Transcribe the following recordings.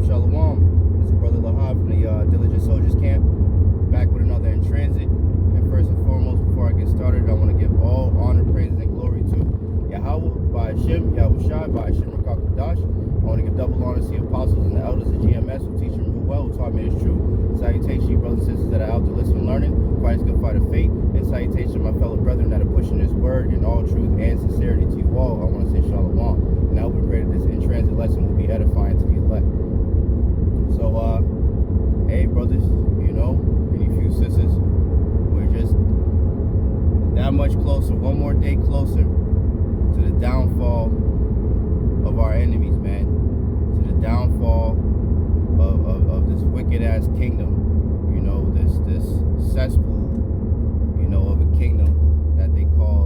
Shalom, shalom. This is Brother Lahab from the Diligent Soldiers Camp, back with another In Transit. And first and foremost, before I get started, I want to give all honor, praises, and glory to Yahawah, Bahasham, Yahawashi, Bahasham, I want to give double honor to the apostles and the elders of GMS who teach and rule well, who taught me this truth. Salutation to you brothers and sisters that are out to listen and learning, fighting good fight of faith. And salutation to my fellow brethren that are pushing this word in all truth and sincerity to you all. I want to say shalom. And I hope and pray that this In Transit lesson will be edifying to the elect. So, hey brothers, you know, and you few sisters, we're just that much closer, one more day closer to the downfall of our enemies, man. To the downfall of this wicked ass kingdom, you know, this cesspool, you know, of a kingdom that they call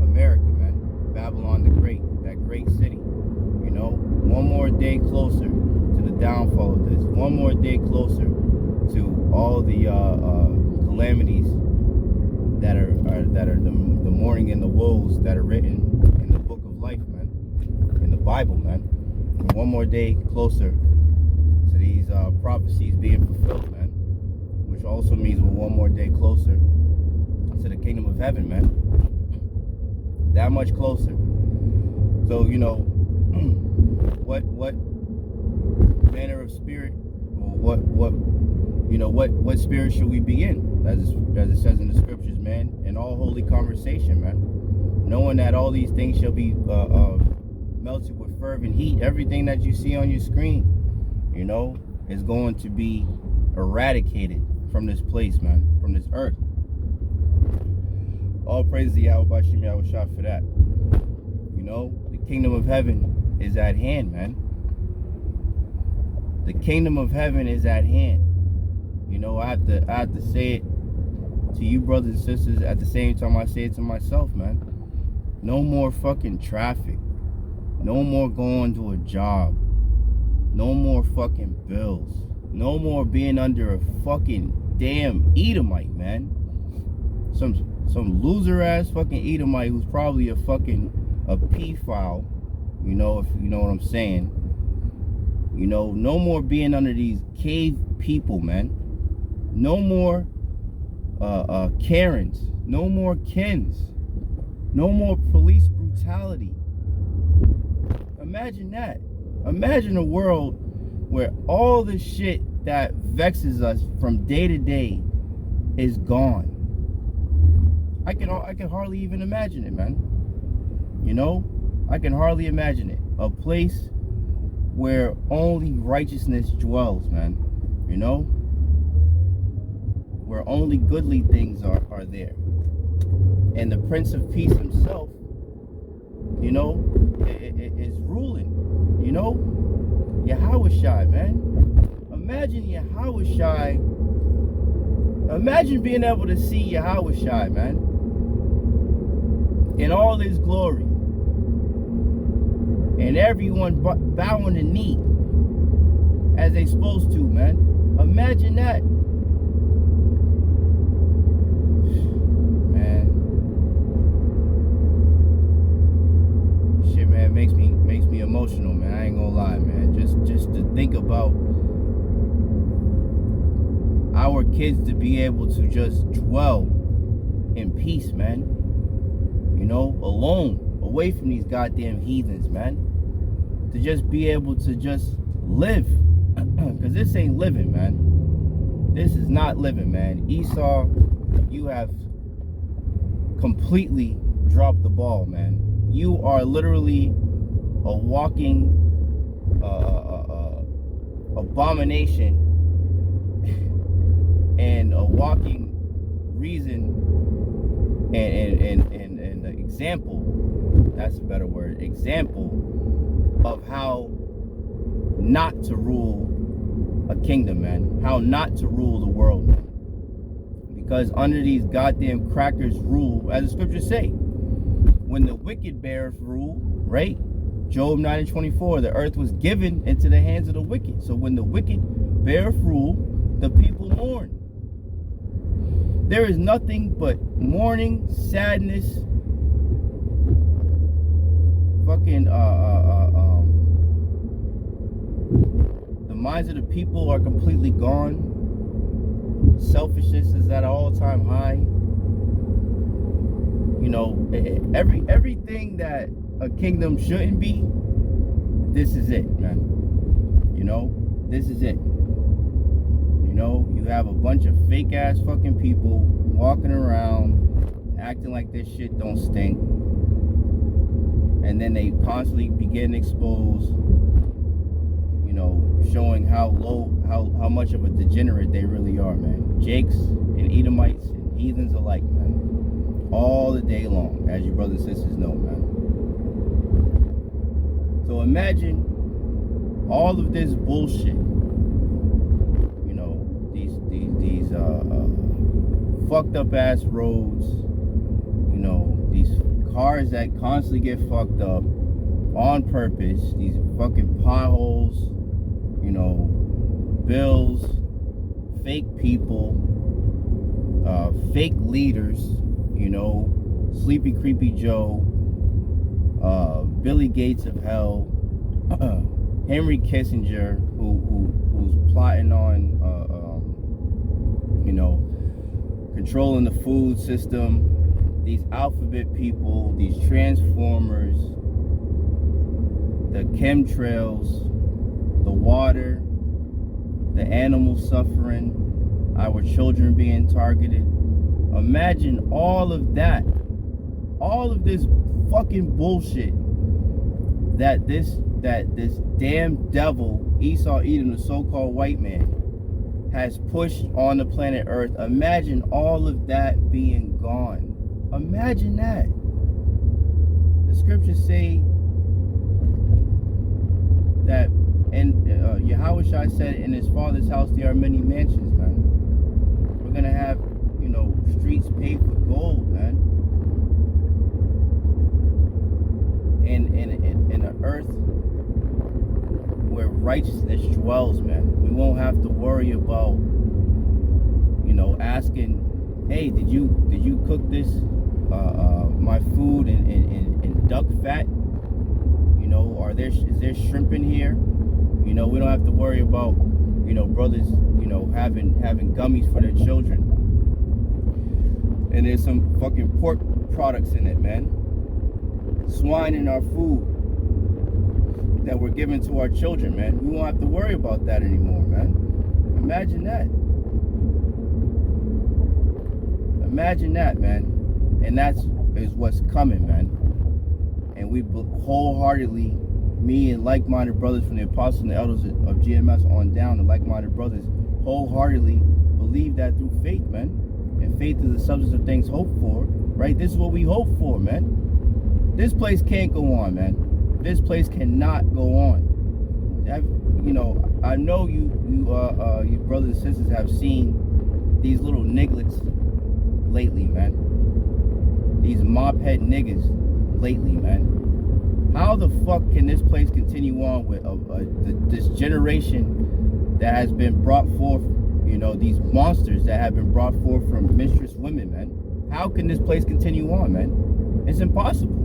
America, man. Babylon the Great, that great city, you know. One more day closer to the downfall of this. One more day closer to all the calamities that are the mourning and the woes that are written in the book of life, man, in the Bible, man. And one more day closer to these prophecies being fulfilled, man, which also means we're one more day closer to the kingdom of heaven, man. That much closer. So, you know, what manner of spirit, or what spirit should we be in, as it says in the scriptures, man, in all holy conversation, man, knowing that all these things shall be melted with fervent heat. Everything that you see on your screen, you know, is going to be eradicated from this place, man, from this earth. All praise to Yahawashi for that. You know, the kingdom of heaven is at hand, man. The kingdom of heaven is at hand. You know, I have to say it to you brothers and sisters at the same time I say it to myself, man. No more fucking traffic. No more going to a job. No more fucking bills. No more being under a fucking damn Edomite, man. Some loser ass fucking Edomite who's probably a pedophile, you know, if you know what I'm saying. You know, no more being under these cave people, man. No more Karens. No more Kens. No more police brutality. Imagine that. Imagine a world where all the shit that vexes us from day to day is gone. I can hardly even imagine it, man. You know, I can hardly imagine it. A place where only righteousness dwells, man. You know, where only goodly things are there. And the Prince of Peace himself, you know, is ruling. You know, Yahawashi, man. Imagine Yahawashi. Imagine being able to see Yahawashi, man, in all his glory, and everyone bowing the knee as they supposed to, man. Imagine that, man. Shit, man, makes me emotional, man. I ain't gonna lie, man. Just to think about our kids to be able to just dwell in peace, man. You know, alone, away from these goddamn heathens, man. To just be able to just live. Because this ain't living, man. This is not living, man. Esau, you have completely dropped the ball, man. You are literally a walking abomination and a walking reason and example, that's a better word, example of how not to rule a kingdom, man. How not to rule the world, man. Because under these goddamn crackers rule, as the scriptures say, when the wicked beareth rule, right? Job 9:24, the earth was given into the hands of the wicked. So when the wicked beareth rule, the people mourn. There is nothing but mourning, sadness, fucking minds of the people are completely gone. Selfishness is at an all-time high. You know, everything that a kingdom shouldn't be, this is it, man. You know, this is it. You know, you have a bunch of fake ass fucking people walking around acting like this shit don't stink, and then they constantly be getting exposed, you know, showing how much of a degenerate they really are, man. Jakes and Edomites and heathens alike, man, all the day long, as you brothers and sisters know, man. So imagine all of this bullshit, you know, these fucked up ass roads, you know, these cars that constantly get fucked up on purpose, these fucking potholes, you know, bills, fake people, fake leaders, you know, Sleepy Creepy Joe, Billy Gates of hell, Henry Kissinger, who's plotting on, you know, controlling the food system, these alphabet people, these transformers, the chemtrails, the water, the animals suffering, our children being targeted. Imagine all of that, all of this fucking bullshit that this damn devil, Esau Edom, the so-called white man, has pushed on the planet Earth. Imagine all of that being gone. Imagine that. The scriptures say that, and Yahawashi said, in his father's house there are many mansions, man. We're gonna have, you know, streets paved with gold, man. In an earth where righteousness dwells, man. We won't have to worry about, you know, asking, hey, did you cook this my food in duck fat? You know, is there shrimp in here? You know, we don't have to worry about, you know, brothers, you know, having gummies for their children. And there's some fucking pork products in it, man. Swine in our food that we're giving to our children, man. We won't have to worry about that anymore, man. Imagine that. Imagine that, man. And that's what's coming, man. And we wholeheartedly, me and like-minded brothers from the apostles and the elders of GMS on down, the like-minded brothers, wholeheartedly believe that through faith, man. And faith is the substance of things hoped for, right? This is what we hope for, man. This place can't go on, man. This place cannot go on. You know, I know you brothers and sisters have seen these little nigglets lately, man. These mop head niggas lately, man. How the fuck can this place continue on with this generation that has been brought forth, you know, these monsters that have been brought forth from mistress women, man? How can this place continue on, man? It's impossible.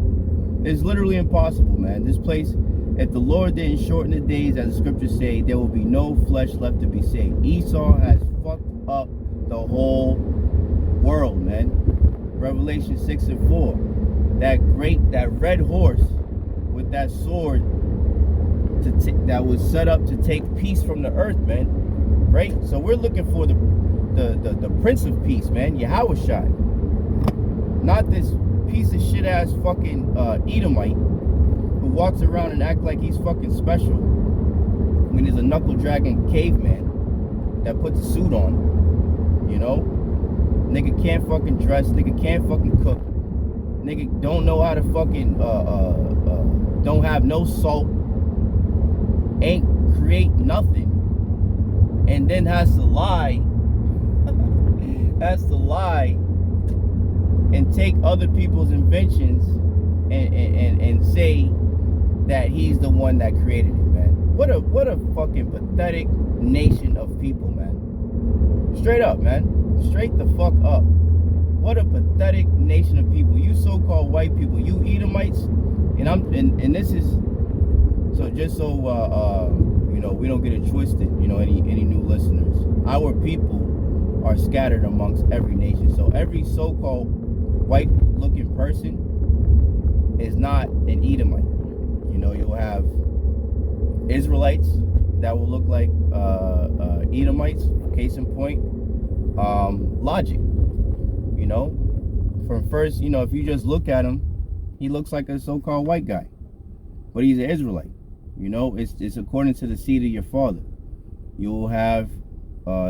It's literally impossible, man. This place, if the Lord didn't shorten the days, as the scriptures say, there will be no flesh left to be saved. Esau has fucked up the whole world, man. Revelation 6:4. That red horse with that sword that was set up to take peace from the earth, man. Right? So we're looking for the Prince of Peace, man, Yahawashi. Not this piece of shit ass fucking Edomite who walks around and act like he's fucking special when he's a knuckle dragging caveman that puts a suit on. You know? Nigga can't fucking dress, nigga can't fucking cook, nigga don't know how to fucking don't have no salt, ain't create nothing, and then has to lie and take other people's inventions and say that he's the one that created it, man. What a fucking pathetic nation of people, man. Straight up, man. Straight the fuck up. What a pathetic nation of people. You so-called white people, you Edomites, and this is so just so you we don't get it twisted, any new listeners. Our people are scattered amongst every nation. So every so-called white-looking person is not an Edomite. You'll have Israelites that will look like Edomites. Case in point, Logic. From first, if you just look at him, he looks like a so-called white guy, but he's an Israelite. It's according to the seed of your father. You'll have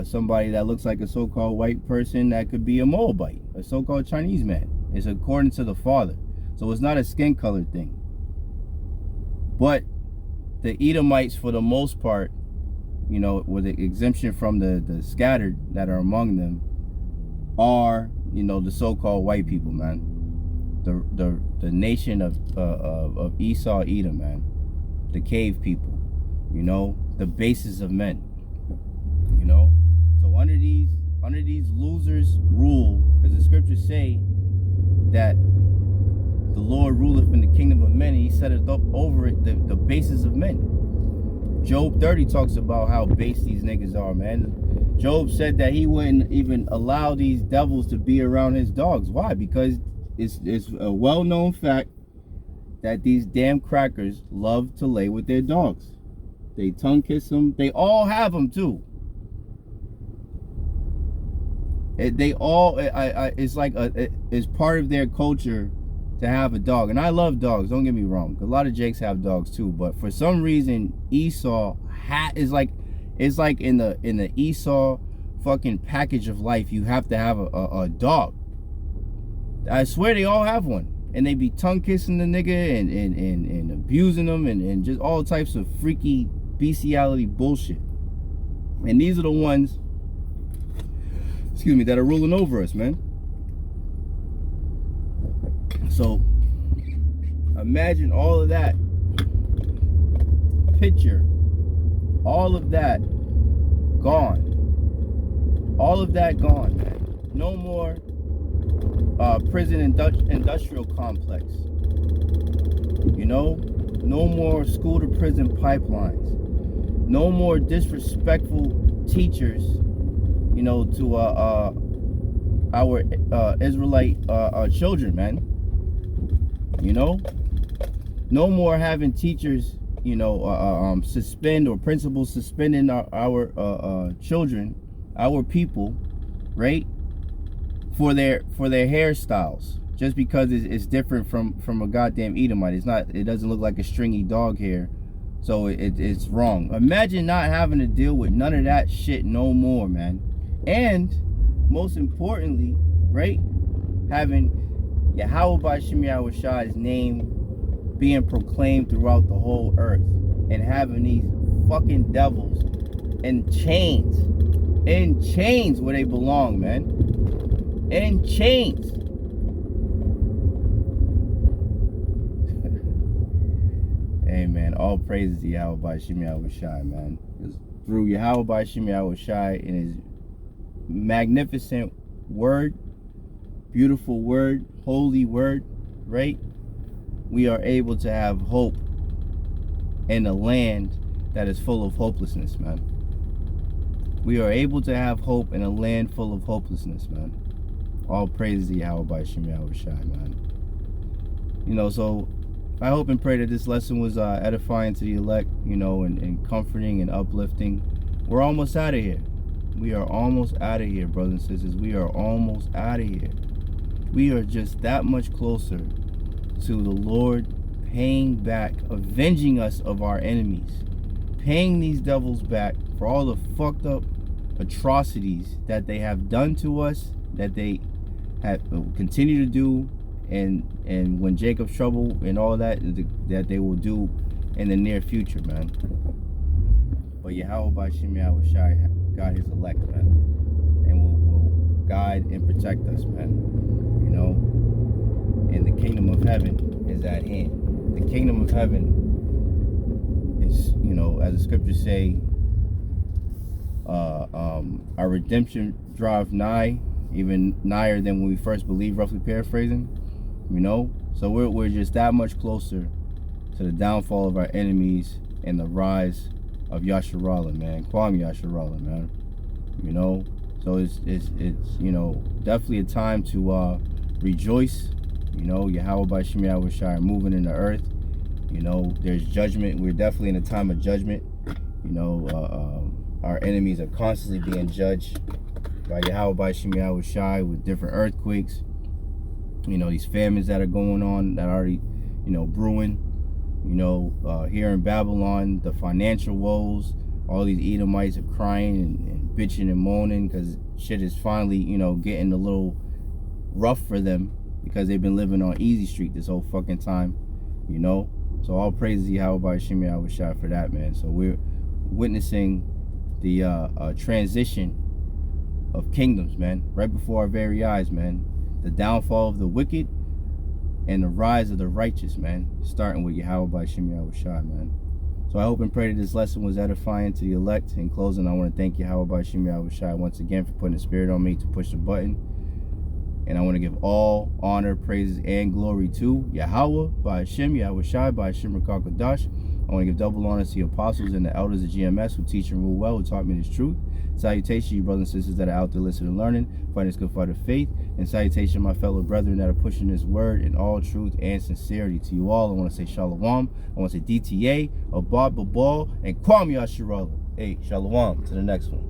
somebody that looks like a so-called white person that could be a Moabite, a so-called Chinese man. It's according to the father. So it's not a skin color thing. But the Edomites, for the most part, with the exemption from the scattered that are among them, are, the so-called white people, man. The nation of Esau, Edom, man. The cave people, the basis of men, So under these losers rule, because the scriptures say that the Lord ruleth in the kingdom of men, and he setteth up over it the basis of men. Job 30 talks about how base these niggas are, man. Job said that he wouldn't even allow these devils to be around his dogs. Why? Because it's a well-known fact that these damn crackers love to lay with their dogs. They tongue kiss them. They all have them too. They all, it's like it's part of their culture to have a dog. And I love dogs, don't get me wrong. A lot of Jakes have dogs too, but for some reason Esau is like, it's like in the Esau fucking package of life, you have to have a dog. I swear they all have one. And they be tongue kissing the nigga and abusing them and just all types of freaky bestiality bullshit. And these are the ones, that are ruling over us, man. So imagine all of that. Picture all of that gone. All of that gone, man. No more prison industrial complex. No more school to prison pipelines. No more disrespectful teachers, to our Israelite children, man. No more having teachers, suspend, or principals suspending our children, our people, right? For their hairstyles, just because it's different from a goddamn Edomite. It doesn't look like a stringy dog hair, so it's wrong. Imagine not having to deal with none of that shit no more, man. And most importantly, right, having Yahawah Bahasham Yahawashi's name being proclaimed throughout the whole earth, and having these fucking devils in chains where they belong, man. In chains. Hey, man, all praises to Yahawah Bahasham Yahawashi, man. Through Yahawah Bahasham Yahawashi and his magnificent word, beautiful word, holy word, right? We are able to have hope in a land that is full of hopelessness, man. We are able to have hope in a land full of hopelessness, man. All praises to Yahawah Bahasham Yahawashi, man. So I hope and pray that this lesson was edifying to the elect, and comforting and uplifting. We're almost out of here. We are almost out of here, brothers and sisters. We are almost out of here. We are just that much closer to the Lord paying back, avenging us of our enemies, paying these devils back for all the fucked up atrocities that they have done to us, that they have continue to do, and when Jacob's trouble and all that they will do in the near future, man. But Yahawah Bahasham Yahawashi got his elect, man, and will guide and protect us, man. And the kingdom of heaven is at hand. The kingdom of heaven is, as the scriptures say, our redemption draweth nigh, even nigher than when we first believed, roughly paraphrasing. So we're just that much closer to the downfall of our enemies and the rise of Yasharallah, man. Kwam Yasharallah, man. You know, so it's you know, definitely a time to rejoice. You know, Yahawah Bahasham Yahawashi moving in the earth. You know, there's judgment. We're definitely in a time of judgment. You know, our enemies are constantly being judged by Yahawah Bahasham Yahawashi with different earthquakes. You know, these famines that are going on, that are already, you know, brewing. You know, here in Babylon, the financial woes, all these Edomites are crying and bitching and moaning because shit is finally, you know, getting a little rough for them because they've been living on easy street this whole fucking time, you know. So all praises to Yahawah Bahasham Yahawashi for that, man. So we're witnessing the transition of kingdoms, man, right before our very eyes, man. The downfall of the wicked and the rise of the righteous, man, starting with Yahawah Bahasham Yahawashi, man. So I hope and pray that this lesson was edifying to the elect. In closing, I want to thank Yahawah Bahasham Yahawashi once again for putting the spirit on me to push the button. And I want to give all honor, praises, and glory to Yahawah Bahasham Yahawashi Bahasham Rakakadash. I want to give double honor to the apostles and the elders of GMS who teach and rule well, who taught me this truth. Salutation, you brothers and sisters that are out there listening and learning, fighting this good fight of faith. And salutation, my fellow brethren that are pushing this word in all truth and sincerity. To you all, I want to say shalom. I want to say DTA, Abad Babal, and Kwam Yasharallah. Hey, shalom. To the next one.